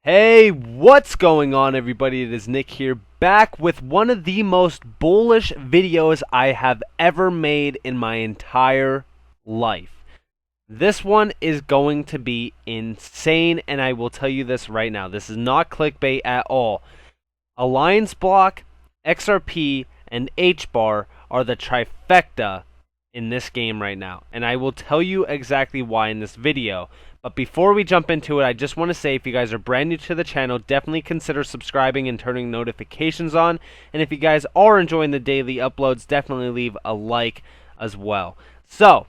Hey, what's going on, everybody? It is Nick here, back with one of the most bullish videos I have ever made in my entire life. This one is going to be insane, and I will tell you this right now. This is not clickbait at all. Alliance Block, XRP, and Hbar are the trifecta in this game right now, and I will tell you exactly why in this video. But before we jump into it, I just want to say, if you guys are brand new to the channel, definitely consider subscribing and turning notifications on. And if you guys are enjoying the daily uploads, definitely leave a like as well. So,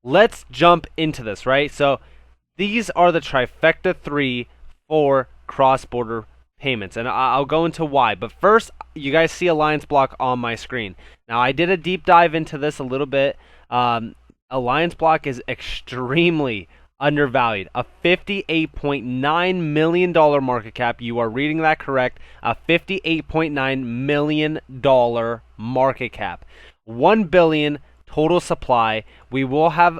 let's jump into this, right? So, these are the Trifecta 3 for cross-border payments, and I'll go into why. But first, you guys see Alliance Block on my screen. Now, I did a deep dive into this a little bit. Alliance Block is extremely undervalued. A $58.9 million market cap. You are reading that correct. A $58.9 million market cap. 1 billion total supply. We will have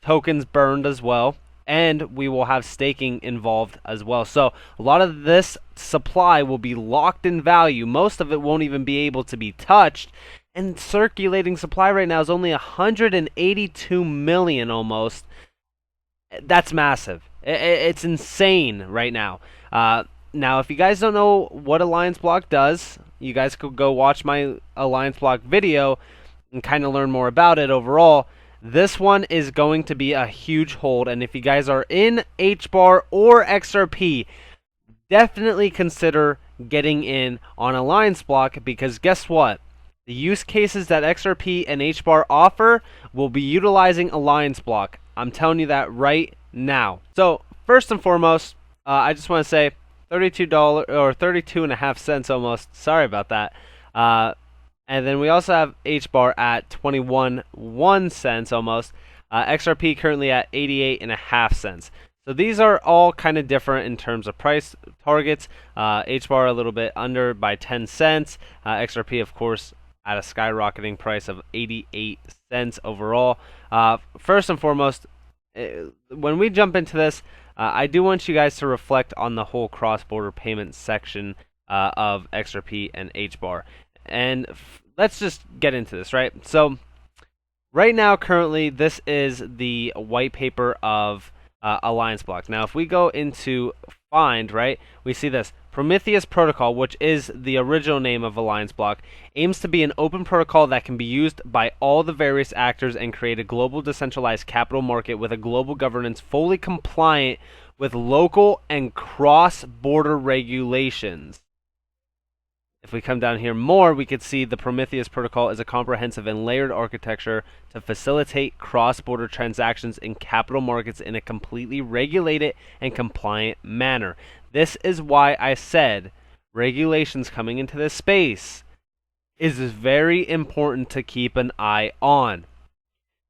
tokens burned as well, and we will have staking involved as well. So a lot of this supply will be locked in value. Most of it won't even be able to be touched. And circulating supply right now is only 182 million almost. That's massive. It's insane right now. Now, if you guys don't know what Alliance Block does, you guys could go watch my Alliance Block video and kind of learn more about it overall. This one is going to be a huge hold, and if you guys are in Hbar or XRP, definitely consider getting in on Alliance Block, because guess what? The use cases that XRP and Hbar offer will be utilizing Alliance Block. I'm telling you that right now. So, first and foremost, I just want to say $32 or 32.5 cents almost. Sorry about that. And then we also have Hbar at 21 cents almost. XRP currently at 88.5 cents. So these are all kind of different in terms of price targets. Hbar a little bit under by 10 cents. XRP, of course, at a skyrocketing price of 88 cents overall. First and foremost, when we jump into this, I do want you guys to reflect on the whole cross-border payment section of XRP and Hbar. And let's just get into this, right? So, right now, currently, this is the white paper of Alliance Block. Now, if we go into find, right, we see this. Prometheus Protocol, which is the original name of Alliance Block, aims to be an open protocol that can be used by all the various actors and create a global decentralized capital market with a global governance fully compliant with local and cross-border regulations. If we come down here more, we could see the Prometheus Protocol is a comprehensive and layered architecture to facilitate cross-border transactions in capital markets in a completely regulated and compliant manner. This is why I said regulations coming into this space is very important to keep an eye on.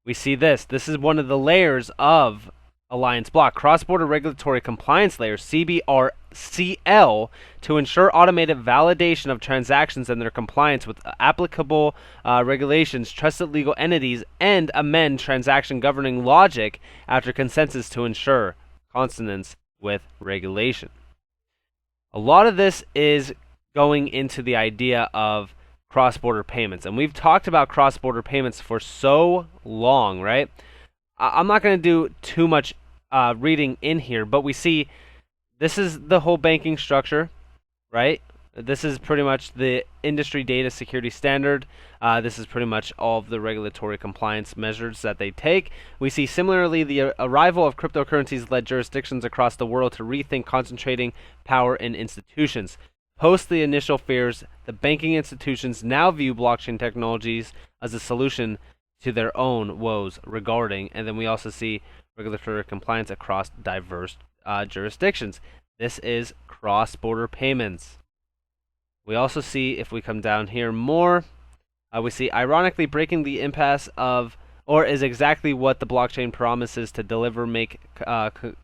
We see this. This is one of the layers of Alliance Block. Cross-border regulatory compliance layer, CBRCL, to ensure automated validation of transactions and their compliance with applicable regulations, trusted legal entities, and amend transaction governing logic after consensus to ensure consonance with regulation. A lot of this is going into the idea of cross-border payments, and we've talked about cross-border payments for so long, right? I'm not going to do too much reading in here, but we see this is the whole banking structure, right? This is pretty much the industry data security standard. This is pretty much all of the regulatory compliance measures that they take. We see similarly the arrival of cryptocurrencies led jurisdictions across the world to rethink concentrating power in institutions. Post the initial fears, the banking institutions now view blockchain technologies as a solution to their own woes regarding, and then we also see regulatory compliance across diverse jurisdictions. This is cross-border payments. We also see, if we come down here more, we see ironically breaking the impasse of, or is exactly what the blockchain promises to deliver, make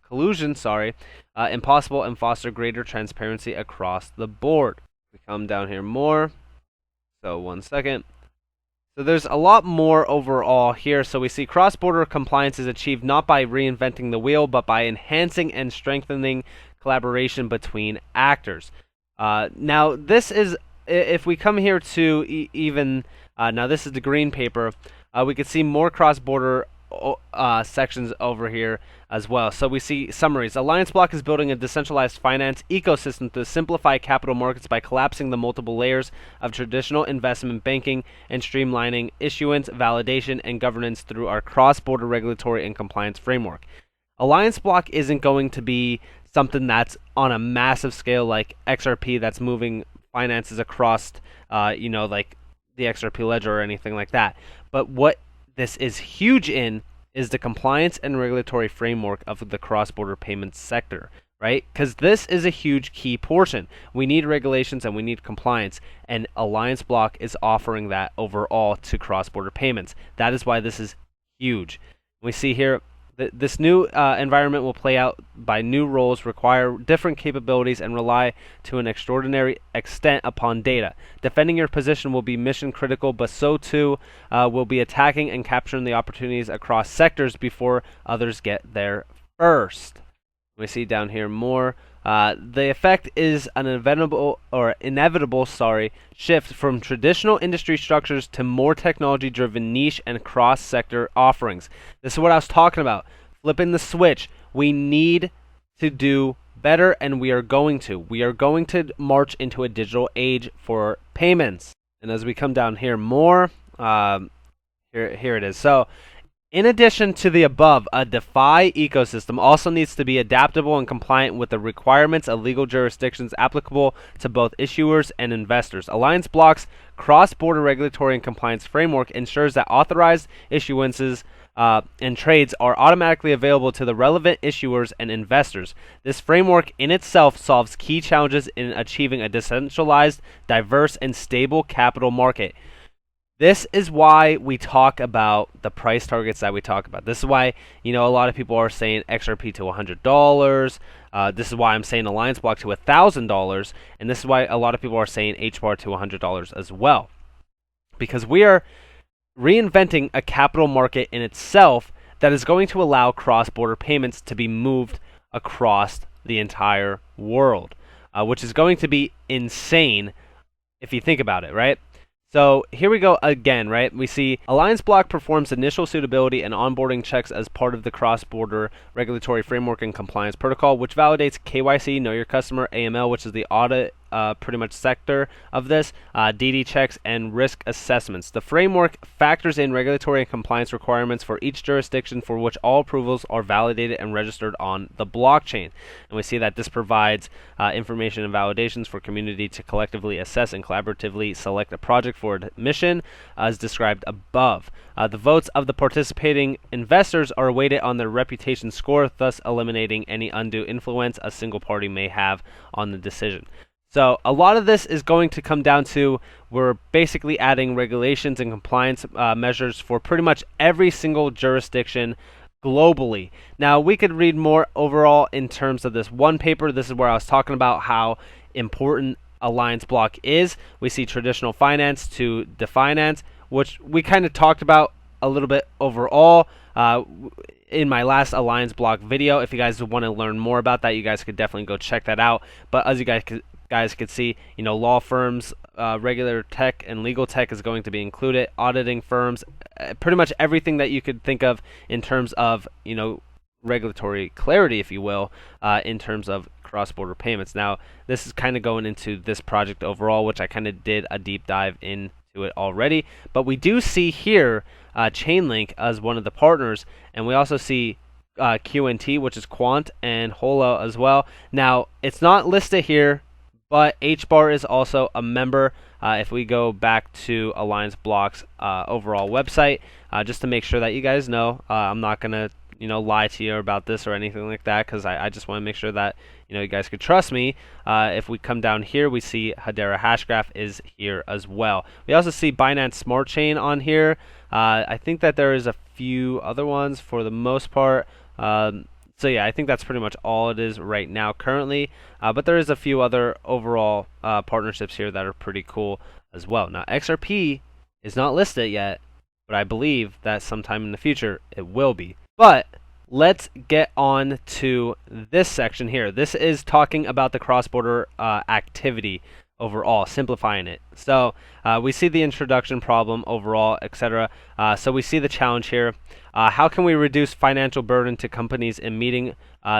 collusion, impossible and foster greater transparency across the board. We come down here more. So 1 second. So there's a lot more overall here. So we see cross-border compliance is achieved not by reinventing the wheel, but by enhancing and strengthening collaboration between actors. Now, this is, if we come here to even, now this is the green paper, we could see more cross-border sections over here as well. So we see summaries. Alliance Block is building a decentralized finance ecosystem to simplify capital markets by collapsing the multiple layers of traditional investment banking and streamlining issuance, validation, and governance through our cross-border regulatory and compliance framework. Alliance Block isn't going to be something that's on a massive scale like XRP that's moving finances across, like the XRP ledger or anything like that. But what this is huge in is the compliance and regulatory framework of the cross-border payments sector, right? Because this is a huge key portion. We need regulations and we need compliance, and Alliance Block is offering that overall to cross-border payments. That is why this is huge. We see here, this new environment will play out by new roles, require different capabilities, and rely to an extraordinary extent upon data. Defending your position will be mission critical, but so too will be attacking and capturing the opportunities across sectors before others get there first. We see down here more. The effect is an inevitable shift from traditional industry structures to more technology-driven niche and cross-sector offerings. This is what I was talking about. Flipping the switch. We need to do better, and we are going to. We are going to march into a digital age for payments. And as we come down here more, here it is. So, in addition to the above, a DeFi ecosystem also needs to be adaptable and compliant with the requirements of legal jurisdictions applicable to both issuers and investors. Alliance Block's cross-border regulatory and compliance framework ensures that authorized issuances and trades are automatically available to the relevant issuers and investors. This framework in itself solves key challenges in achieving a decentralized, diverse, and stable capital market. This is why we talk about the price targets that we talk about. This is why, a lot of people are saying XRP to $100. This is why I'm saying Alliance Block to $1,000. And this is why a lot of people are saying Hbar to $100 as well. Because we are reinventing a capital market in itself that is going to allow cross-border payments to be moved across the entire world, which is going to be insane if you think about it, right? So here we go again, right? We see Alliance Block performs initial suitability and onboarding checks as part of the cross-border regulatory framework and compliance protocol, which validates KYC, Know Your Customer, AML, which is the audit pretty much sector of this, DD checks, and risk assessments. The framework factors in regulatory and compliance requirements for each jurisdiction for which all approvals are validated and registered on the blockchain. And we see that this provides information and validations for community to collectively assess and collaboratively select a project for admission, as described above. The votes of the participating investors are weighted on their reputation score, thus eliminating any undue influence a single party may have on the decision. So a lot of this is going to come down to we're basically adding regulations and compliance measures for pretty much every single jurisdiction globally. Now, we could read more overall in terms of this one paper. This is where I was talking about how important Alliance Block is. We see traditional finance to definance, which we kind of talked about a little bit overall in my last Alliance Block video. If you guys want to learn more about that, you guys could definitely go check that out. But as you guys could see, law firms, regular tech and legal tech is going to be included, auditing firms, pretty much everything that you could think of in terms of, regulatory clarity, if you will, in terms of cross-border payments. Now, this is kind of going into this project overall, which I kind of did a deep dive into it already. But we do see here Chainlink as one of the partners, and we also see QNT, which is Quant, and Holo as well. Now, it's not listed here, but Hbar is also a member. If we go back to Alliance Block's overall website, just to make sure that you guys know, I'm not going to lie to you about this or anything like that, because I just want to make sure that you guys could trust me. If we come down here, we see Hedera Hashgraph is here as well. We also see Binance Smart Chain on here. I think that there is a few other ones for the most part. So yeah, I think that's pretty much all it is right now currently. But there is a few other overall partnerships here that are pretty cool as well. Now, XRP is not listed yet, but I believe that sometime in the future it will be. But let's get on to this section here. This is talking about the cross-border activity overall, simplifying it. So we see the introduction problem overall, etc. So we see the challenge here. How can we reduce financial burden to companies in meeting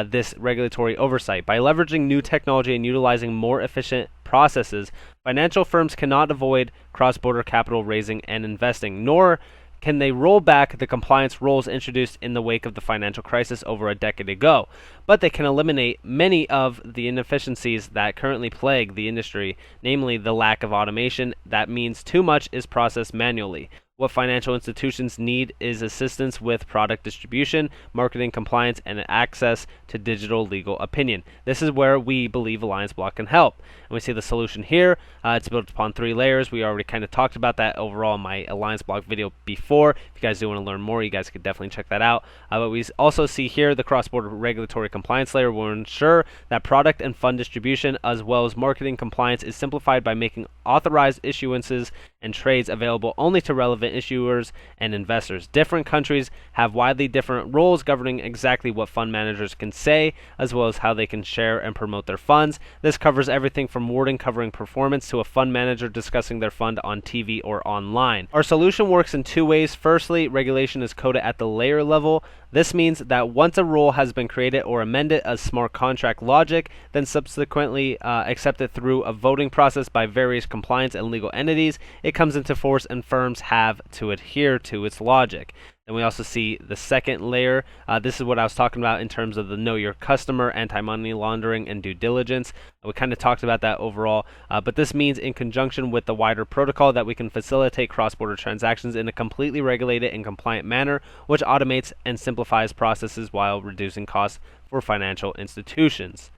this regulatory oversight? By leveraging new technology and utilizing more efficient processes, financial firms cannot avoid cross-border capital raising and investing, nor can they roll back the compliance rules introduced in the wake of the financial crisis over a decade ago. But they can eliminate many of the inefficiencies that currently plague the industry, namely the lack of automation. That means too much is processed manually. What financial institutions need is assistance with product distribution, marketing compliance, and access to digital legal opinion. This is where we believe Alliance Block can help. And we see the solution here. It's built upon 3 layers. We already kind of talked about that overall in my Alliance Block video before. If you guys do want to learn more, you guys could definitely check that out. But we also see here the cross-border regulatory compliance layer will ensure that product and fund distribution as well as marketing compliance is simplified by making authorized issuances and trades available only to relevant issuers and investors. Different countries have widely different rules governing exactly what fund managers can say, as well as how they can share and promote their funds. This covers everything from wording covering performance to a fund manager discussing their fund on TV or online. Our solution works in 2 ways. Firstly, regulation is coded at the layer level. This means that once a rule has been created or amended as smart contract logic, then subsequently accepted through a voting process by various compliance and legal entities, it comes into force and firms have to adhere to its logic. Then we also see the second layer. This is what I was talking about in terms of the know your customer, anti-money laundering, and due diligence. We kind of talked about that overall, but this means in conjunction with the wider protocol that we can facilitate cross-border transactions in a completely regulated and compliant manner, which automates and simplifies processes while reducing costs for financial institutions.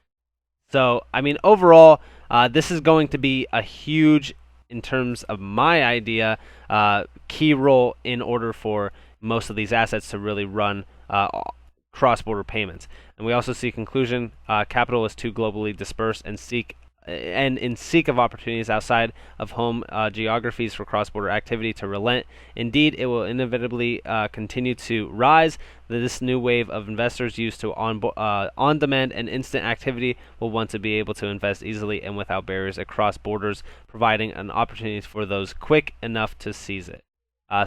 So, I mean, overall, this is going to be a huge, in terms of my idea, key role in order for most of these assets to really run cross-border payments. And we also see conclusion, capital is too globally dispersed and in seek of opportunities outside of home geographies for cross-border activity to relent. Indeed, it will inevitably continue to rise. This new wave of investors used to on-demand and instant activity will want to be able to invest easily and without barriers across borders, providing an opportunity for those quick enough to seize it.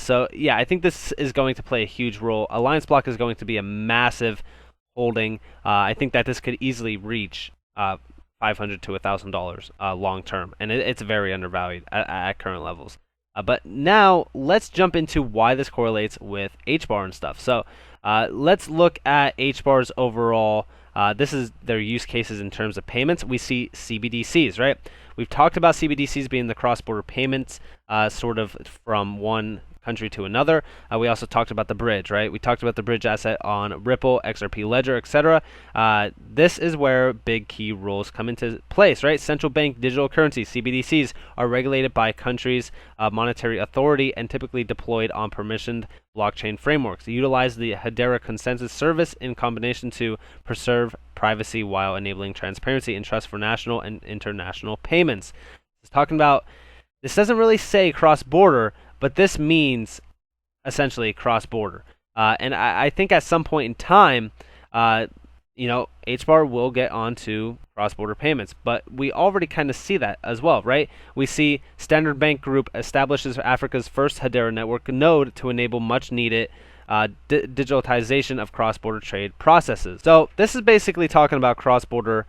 So yeah, I think this is going to play a huge role. Alliance Block is going to be a massive holding. I think that this could easily reach $500 to $1,000 long term, and it's very undervalued at current levels. But now let's jump into why this correlates with Hbar and stuff. So let's look at Hbar's overall. This is their use cases in terms of payments. We see CBDCs, right? We've talked about CBDCs being the cross-border payments, sort of from one country to another. We also talked about the bridge, right? We talked about the bridge asset on Ripple, XRP Ledger, etc. This is where big key rules come into place, right? Central bank digital currencies, CBDCs, are regulated by countries' monetary authority and typically deployed on permissioned blockchain frameworks. They utilize the HODL consensus service in combination to preserve privacy while enabling transparency and trust for national and international payments. It's talking about, this doesn't really say cross-border, but this means essentially cross-border. And I think at some point in time, Hbar will get onto cross-border payments. But we already kind of see that as well, right? We see Standard Bank Group establishes Africa's first HODL network node to enable much-needed digitalization of cross-border trade processes. So this is basically talking about cross-border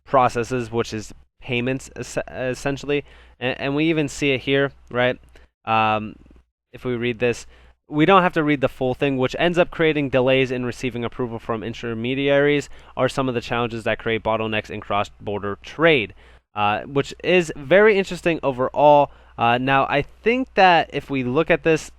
processes, which is payments essentially. And we even see it here, right? If we read this, we don't have to read the full thing, which ends up creating delays in receiving approval from intermediaries, are some of the challenges that create bottlenecks in cross-border trade, which is very interesting overall. Now, I think that if we look at this,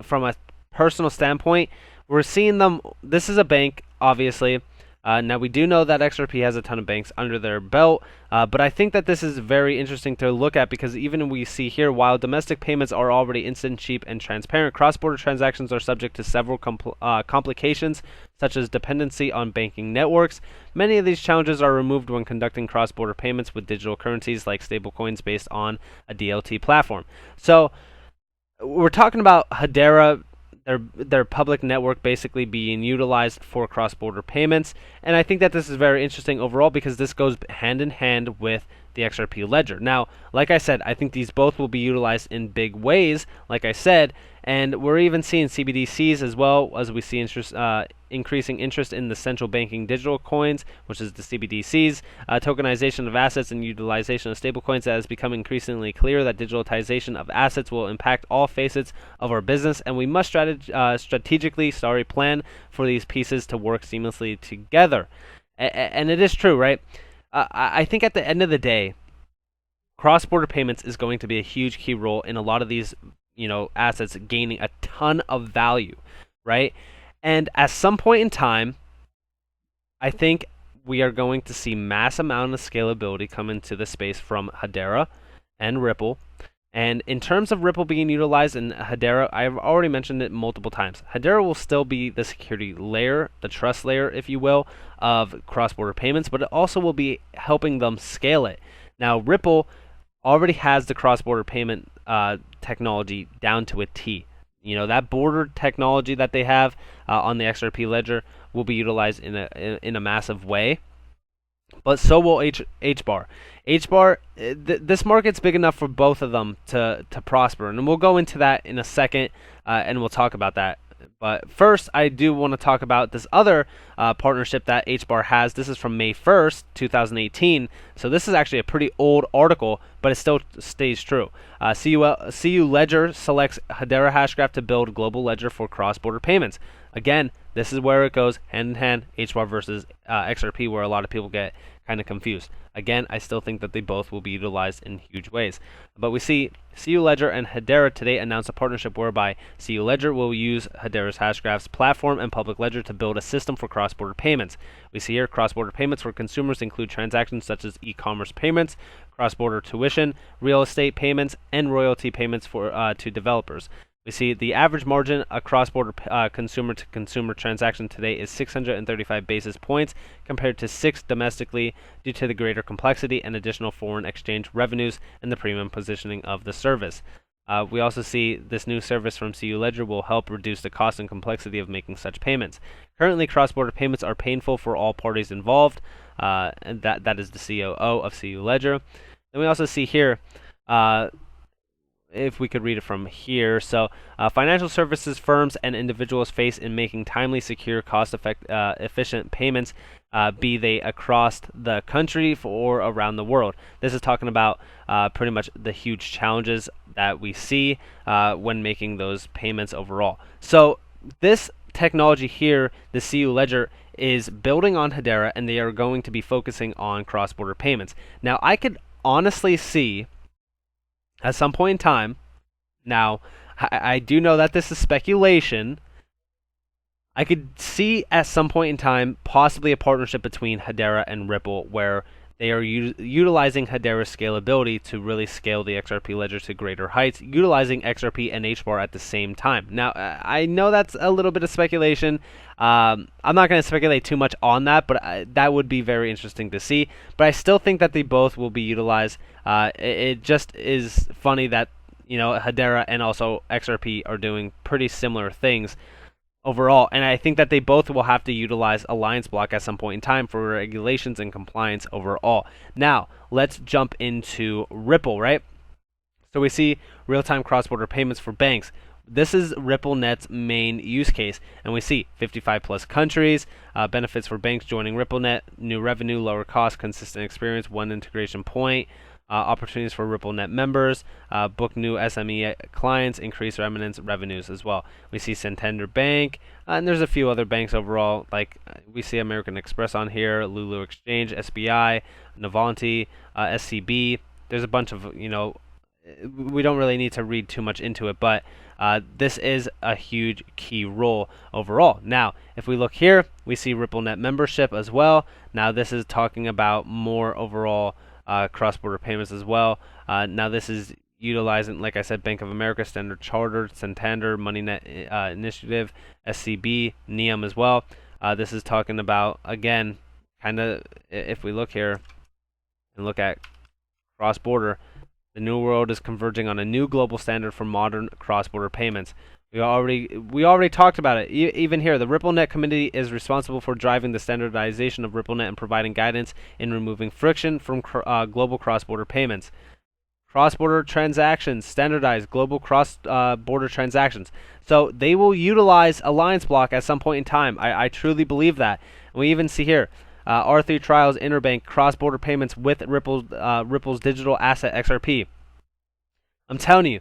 from a personal standpoint, we're seeing them. This is a bank, obviously. Now, we do know that XRP has a ton of banks under their belt, but I think that this is very interesting to look at because even we see here, while domestic payments are already instant, cheap, and transparent, cross-border transactions are subject to several complications, such as dependency on banking networks. Many of these challenges are removed when conducting cross-border payments with digital currencies like stablecoins based on a DLT platform. So we're talking about HODL their public network basically being utilized for cross-border payments. And I think that this is very interesting overall because this goes hand in hand with the XRP ledger. Now, like I said, I think these both will be utilized in big ways, like I said, and we're even seeing CBDCs as well as we see increasing interest in the central banking digital coins, which is the CBDCs, tokenization of assets and utilization of stablecoins. That has become increasingly clear that digitalization of assets will impact all facets of our business, and we must strategically plan for these pieces to work seamlessly together. And it is true, right? I think at the end of the day, cross-border payments is going to be a huge key role in a lot of these, assets gaining a ton of value, right? And at some point in time, I think we are going to see mass amount of scalability come into the space from Hedera and Ripple. And in terms of Ripple being utilized in Hedera, I've already mentioned it multiple times. Hedera will still be the security layer, the trust layer, if you will, of cross-border payments, but it also will be helping them scale it. Now, Ripple already has the cross-border payment technology down to a T. That border technology that they have on the XRP ledger will be utilized in a massive way. But so will Hbar. Hbar, this market's big enough for both of them to prosper, and we'll go into that in a second, and we'll talk about that. But first, I do want to talk about this other partnership that Hbar has. This is from May 1st, 2018. So this is actually a pretty old article, but it still stays true. CU Ledger selects Hedera Hashgraph to build global ledger for cross-border payments. Again, this is where it goes hand in hand, Hbar versus XRP, where a lot of people get kind of confused. Again, I still think that they both will be utilized in huge ways. But we see CU Ledger and Hedera today announced a partnership whereby CU Ledger will use Hedera's Hashgraph's platform and public ledger to build a system for cross-border payments. We see here cross-border payments for consumers include transactions such as e-commerce payments, cross-border tuition, real estate payments, and royalty payments to developers. We see the average margin a cross-border consumer-to-consumer transaction today is 635 basis points compared to 6 domestically due to the greater complexity and additional foreign exchange revenues and the premium positioning of the service. We also see this new service from CU Ledger will help reduce the cost and complexity of making such payments. Currently, cross-border payments are painful for all parties involved, and that is the COO of CU Ledger. Then we also see here if we could read it from here. So, financial services firms and individuals face in making timely, secure, efficient payments, be they across the country or around the world. This is talking about pretty much the huge challenges that we see when making those payments overall. So, this technology here, the CU Ledger, is building on Hedera, and they are going to be focusing on cross-border payments. Now, I could honestly see at some point in time, now, I do know that this is speculation, I could see at some point in time possibly a partnership between Hedera and Ripple where they are utilizing Hedera's scalability to really scale the XRP ledger to greater heights, utilizing XRP and Hbar at the same time. Now, I know that's a little bit of speculation. I'm not going to speculate too much on that, but that would be very interesting to see. But I still think that they both will be utilized. It just is funny that Hedera and also XRP are doing pretty similar things overall, and I think that they both will have to utilize Alliance Block at some point in time for regulations and compliance overall. Now, let's jump into Ripple, right? So we see real-time cross-border payments for banks. This is RippleNet's main use case, and we see 55 plus countries, benefits for banks joining RippleNet, new revenue, lower cost, consistent experience, one integration point, opportunities for RippleNet members, book new SME clients, increase remittance revenues as well. We see Santander Bank, and there's a few other banks overall, like we see American Express on here, Lulu Exchange, SBI, Navanti, SCB. There's a bunch of, we don't really need to read too much into it, but this is a huge key role overall. Now, if we look here, we see RippleNet membership as well. Now, this is talking about more overall cross-border payments as well. Now this is utilizing, like I said, Bank of America, Standard Chartered, Santander, MoneyNet Initiative, SCB, NEOM as well. This is talking about, again, kind of, if we look here and look at cross-border, the new world is converging on a new global standard for modern cross-border payments. We already talked about it. Even here, the RippleNet committee is responsible for driving the standardization of RippleNet and providing guidance in removing friction from global cross-border payments. Cross-border transactions, standardized global cross-border transactions. So they will utilize Alliance Block at some point in time. I truly believe that. And we even see here, R3 trials interbank cross-border payments with Ripple's digital asset XRP. I'm telling you,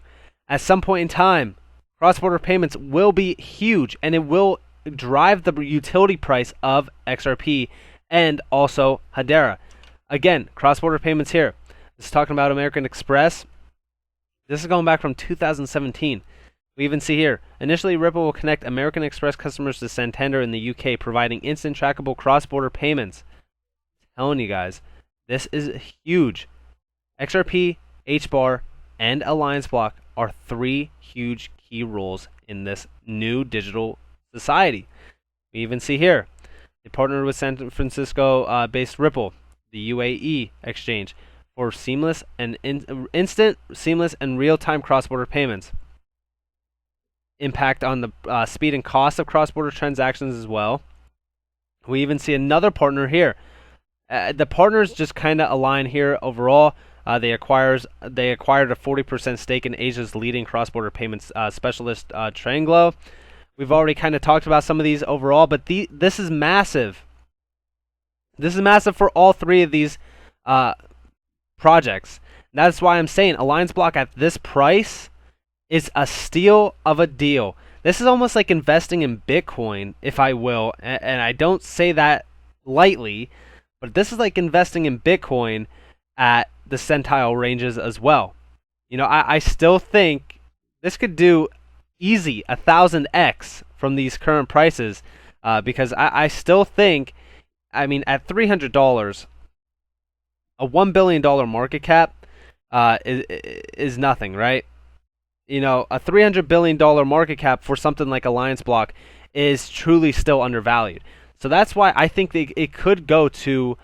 at some point in time, cross-border payments will be huge, and it will drive the utility price of XRP and also Hedera. Again, cross-border payments here. This is talking about American Express. This is going back from 2017. We even see here, initially Ripple will connect American Express customers to Santander in the UK, providing instant trackable cross-border payments. I'm telling you guys, this is huge. XRP, Hbar, and Alliance Block are three huge key roles in this new digital society. We even see here, they partnered with San Francisco-based Ripple, the UAE exchange, for seamless and instant, seamless, and real-time cross-border payments. Impact on the speed and cost of cross-border transactions as well. We even see another partner here. The partners just kind of align here overall. They acquired a 40% stake in Asia's leading cross-border payments specialist, Tranglo. We've already kind of talked about some of these overall, but this is massive. This is massive for all three of these projects. That's why I'm saying Alliance Block at this price is a steal of a deal. This is almost like investing in Bitcoin, if I will, and I don't say that lightly, but this is like investing in Bitcoin at the centile ranges as well. You know, I still think this could do easy 1,000x from these current prices, because I still think, I mean, at $300, a $1 billion market cap is nothing, right? You know, a $300 billion market cap for something like Alliance Block is truly still undervalued. So that's why I think it could go to,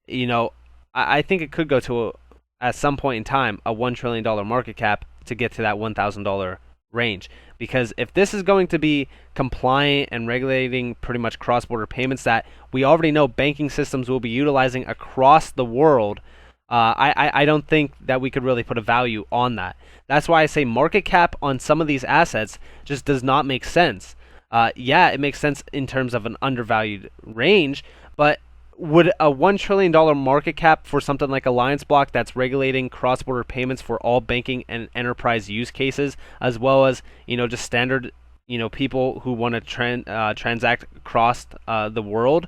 you know, I think it could go to, at some point in time, a $1 trillion market cap to get to that $1,000 range. Because if this is going to be compliant and regulating pretty much cross-border payments that we already know banking systems will be utilizing across the world, I don't think that we could really put a value on that. That's why I say market cap on some of these assets just does not make sense. Yeah, it makes sense in terms of an undervalued range, but would a $1 trillion market cap for something like Alliance Block that's regulating cross-border payments for all banking and enterprise use cases, as well as, you know, just standard, you know, people who want to transact across the world?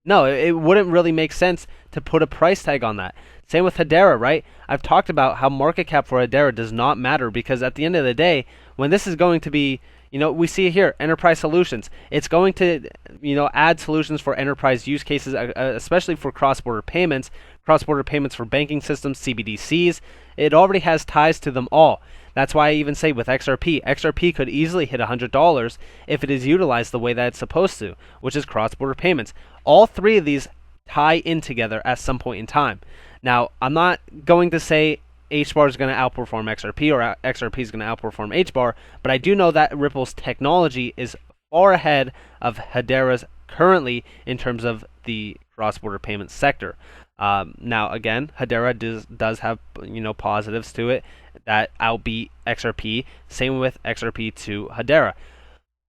No, it wouldn't really make sense to put a price tag on that. Same with Hedera, right? I've talked about how market cap for Hedera does not matter, because at the end of the day, when this is going to be, you know, we see here, enterprise solutions. It's going to, you know, add solutions for enterprise use cases, especially for cross-border payments for banking systems, CBDCs. It already has ties to them all. That's why I even say with XRP could easily hit $100 if it is utilized the way that it's supposed to, which is cross-border payments. All three of these tie in together at some point in time. Now, I'm not going to say Hbar is going to outperform XRP or XRP is going to outperform Hbar, but I do know that Ripple's technology is far ahead of Hedera's currently in terms of the cross-border payment sector. Now, again, Hedera does have, you know, positives to it that outbeat XRP. Same with XRP to Hedera.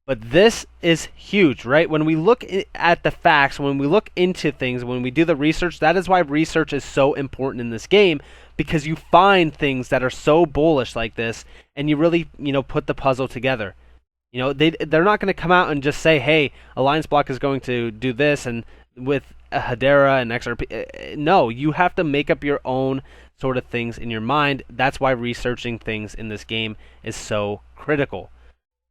But this is huge, right? When we look at the facts, when we look into things, when we do the research, that is why research is so important in this game, because you find things that are so bullish like this, and you really, you know, put the puzzle together. You know, they're not going to come out and just say, hey, Alliance Block is going to do this, and with Hedera and XRP. No, you have to make up your own sort of things in your mind. That's why researching things in this game is so critical.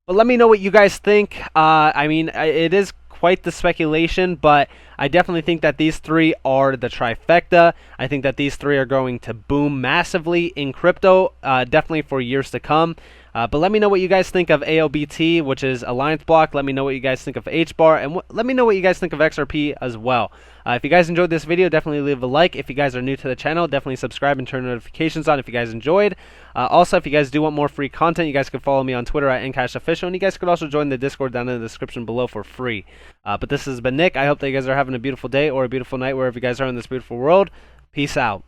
But let me know what you guys think. I mean, it is quite the speculation, but I definitely think that these three are the trifecta. I think that these three are going to boom massively in crypto, definitely for years to come. But let me know what you guys think of Albt, which is Alliance Block. Let me know what you guys think of Hbar, and let me know what you guys think of XRP as well. If you guys enjoyed this video, definitely leave a like. If you guys are new to the channel, definitely subscribe and turn notifications on if you guys enjoyed. Also, if you guys do want more free content, you guys can follow me on Twitter at NCashOfficial, and you guys could also join the Discord down in the description below for free. But this has been Nick. I hope that you guys are having a beautiful day or a beautiful night wherever you guys are in this beautiful world. Peace out.